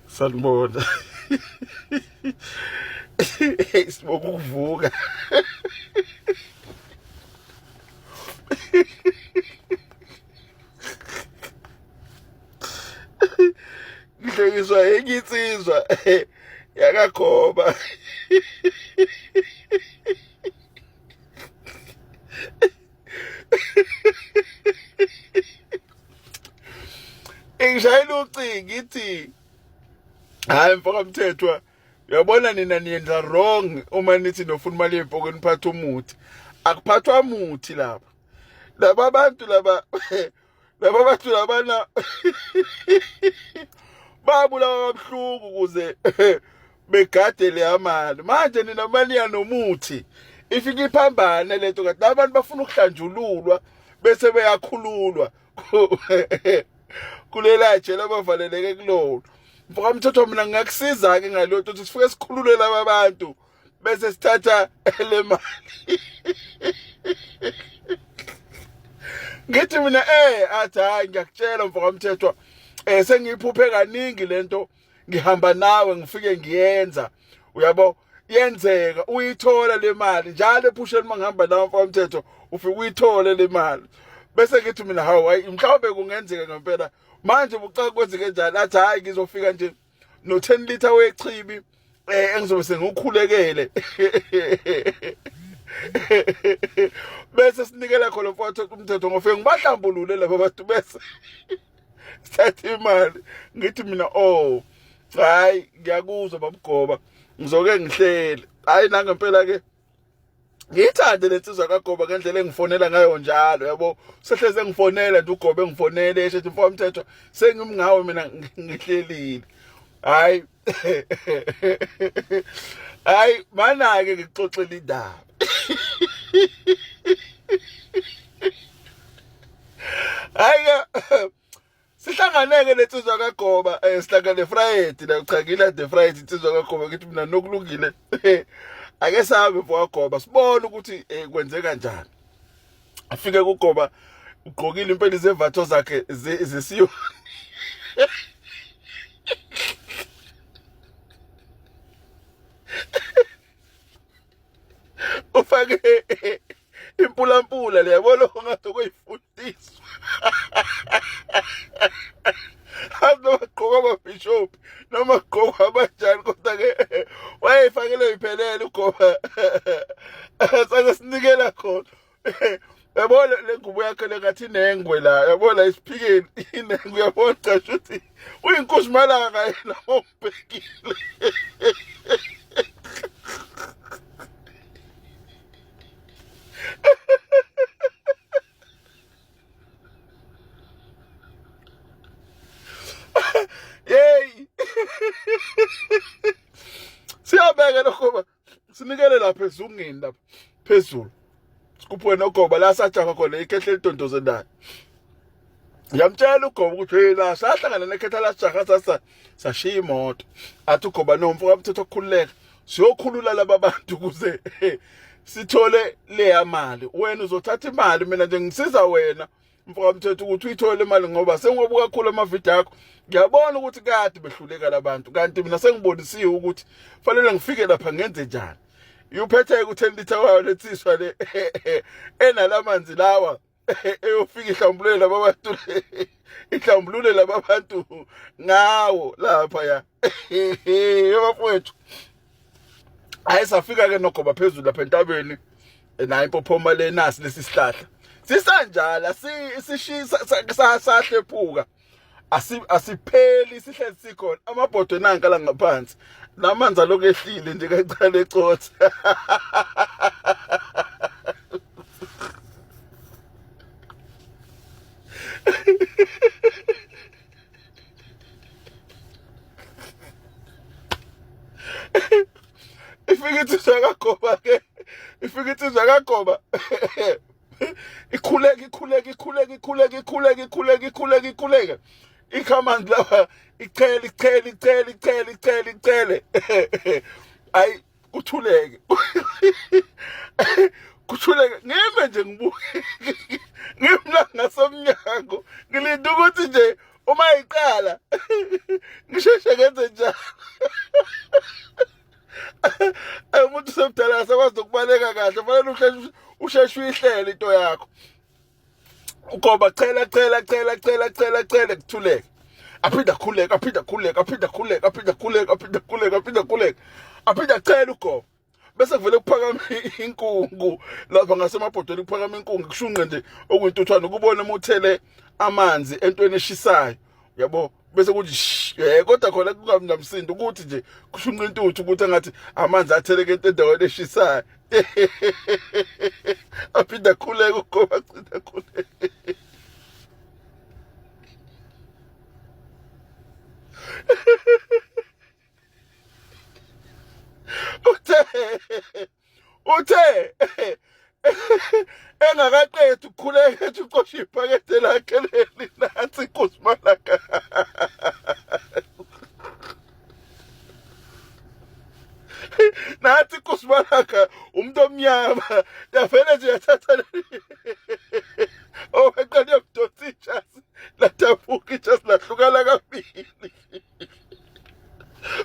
Sanibona. Siboka ukuvuka. Ngihlekiswa enginsizwa yakakhoba. Ngishayela ucingo ngithi hayi mfaka mthethwa, uyabona nina niyenza wrong uma nithi nofuna imali yempokweni phatha umuthi. Akuphathwa umuthi lapha. Laba bantu laba labana babulawa kabuhlungu ukuze begade le mali. Manje nina mali yanomuthi ifika iphambane lento kanti labantu bafuna ukuhlanjululwa bese beyakhululwa kulela jela abavaleleke kulona. Mfaka mthethwa mina ngingakusiza ke ngalonto ukuthi sifike sikhulule laba bantu bese sithatha le mali. Ngithi mina athi hayi ngiyakutshela mfaka mthethwa sengiyiphuphe kaningi lento ngihamba nawe ngifike ngiyenza uyabo yenzeka uyithola le mali njalo ephusheni mangihamba nawe mfaka mthethwa ufike uyithole le mali bese ngithi mina hayi mhlawumbe kungenzeka ngempela manje bucaka kwenzeke kanjani athi hayi ngizofika nje no 10 liter wechibi engizobe sengikhulekele bese sinikela khona mfowethu umthetho ngofike ngibahlambulule labo bantu bese sithatha imali. Ngithi mina hayi ngiyakuzwa babugoba ngizoke ngihlele hayi nangempela ke ngiyithande lensizwa kaGoba ngendlela engifonela ngayo njalo yabo sehleze ngifonela nje uGoba engifonele ethi mfowethu umthetho sengimngawe mina ngihlelile hayi hayi mana ke ngixoxela indaba. Hayi sihlanganeke lensizwa kaGoba sihlangane Friday la uchakile the Friday insizwa kaGoba ngithi mina nokulungile ake sabe mfowakaGoba sibone ukuthi kwenzeka kanjani. Afike kuGoba ugqokile impela izevatho zakhe zesiyo ufake impulampula leyabona ongathi kuyifundiswa noma gqoka amabishop noma gqoka abanjani kodwa ke wayefakele iphelele uGoba sake sinikela khona. Yabona le ngubo yakhe lengathi inengwe la yabona isiphikeni inengwe uyabona cha ukuthi uyinkosi malanga yena ombhekile. Yey siyabeka lokho sinikele lapha ezungeni lapha phezulu sikuphe noGoba la sajaha khona ikhehle lidondoze nayo. Yamtshela uGoba ukuthi hey la sahlangana nekhetha la jaha sashiya imoto athi uGoba nomfo kamthetho okukhululeka siyokhulula laba bantu ukuze sithole le mali. Wena uzothatha imali mina nje ngisiza wena mfaka mthetho ukuthi uyithole imali ngoba sengobuka kakhulu amavideo akho ngiyabona ukuthi kade behluleka labantu kanti mina sengibonisiwe ukuthi fanele ngifike lapha ngenze njani. Uphethe ku 10 liter wayo letsiswa le enalamanzi lawa eyofika ihlambulule laba bantu ihlambulule laba bantu ngawo lapha ya yabafowethu. Ayisafika ke noGoba phezulu lapha entabeni nayo impophoma le nasi lesi sihlahla sisanjala sishisa sahlephuka asipheli sihlezi sikhona amabhodo nanka la ngaphansi namanzi aloku ehlile nje kancane ecotha. Ifike insizwa kaGoba ke ifike insizwa kaGoba ikhuleka ikhamanzi lapha ichele ayi kuthuleke kuthuleke ngime nje ngibuke ngimla ngasemnyango ngilinda ukuthi nje uma iqala ngisheshe ngenze njalo. Umuntu semdala akakwazi ukubaleka kahle, fanele usheshe uyihlele into yakho. Ugoba chela kuthuleke. Aphinda khuleka, aphinda achela ugoba. Bese kuvele kuphakama inkungu lapha ngasemabhodweni, kuphakama inkungu kushunqe nje okuyintuthwane, kubona umuthele amanzi entweni eshisayo, yabo. Bese kuthi kodwa khona kungabi namsindo ukuthi nje kushunqa intuthu ukuthi engathi amanzi atheleke endaweni eshisayo. Aphinda khuleka ugoba, aphinda khuleka. Uthe engakaqedi ukukhuleka ethi uqosha iphakethe lakhe leli, nansi inkosi malaka. Nansi inkosi malaka, umuntu omnyama, yavele nje yathatha oweqale yokudonsa ijasi, ladabuka ijasi lahlukana kabili.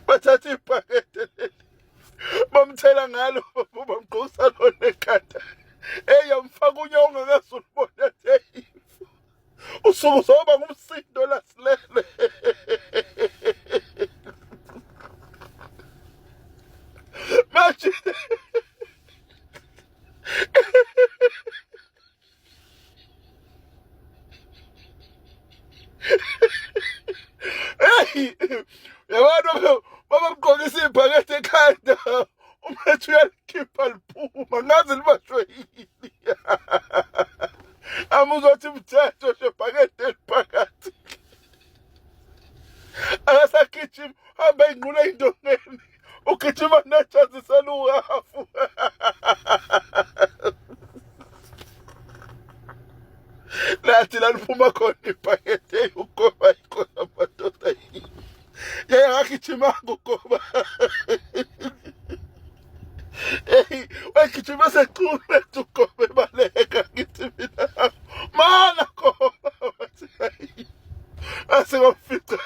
Bathatha iphakethe leli, bamthela ngalo, bamgqosa lona ekhanda. Yamfaka unyongo ngasulubona ethi usuku zoba ngumsindo lasilele. Manje yabona babamgqokisa iphakethe ekhanda, umphethu uyalikhipha liphuma, ngazi libashwe yini. Amuzothi mthetho nje phakethe eliphakathi. Akasagijima, hamba inqula ey'ndongeni, ugijima nejazi seluhafu. Lathi laliphuma khona iphakethe ugoba ikhona madoda yini. Akagijimanga ugoba. Wagijima secule ugoba ebaleka, ngithi mina mana goba. Asekwamfica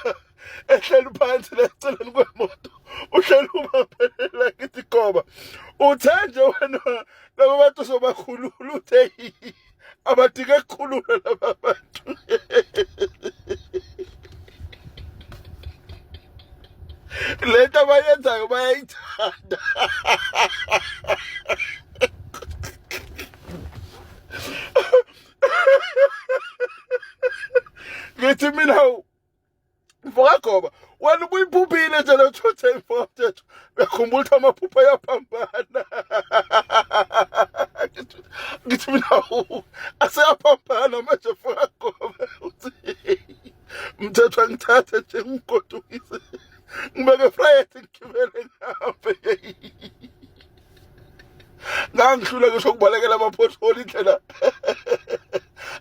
ehleli phansi leceleni kwemoto, uhleli ubambelela, ngithi goba uthe nje wena laba bantu sobakhulula, uthe abadike kukhulula laba bantu. Lento abayenzayo bayayithanda. Ngithi mina mfokagoba, wena ubuyiphuphile nje lo thothe imfowethu, uyakhumbula ukuthi amaphupho ayaphambana. Ngithi mina aseyaphambana manje mfokagoba, uthi mthetho angithathe nje ngimgodukise, ngibeke Friday ngigibele ngihambe. Ngangihlula ngisho ukubalekela amapotholi indlela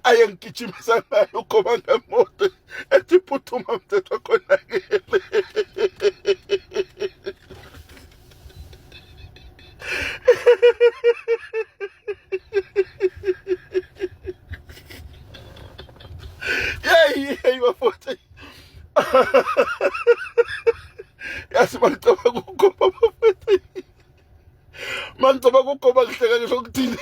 ayengigijimisa ngayo ugoba ngemoto, ethi phuthuma mthetho khonakele. Yeyi bafowethu, yazi mangicabanga ukugoba bafowethu, mangicabanga ukugoba ngihleka ngisho ukuthini.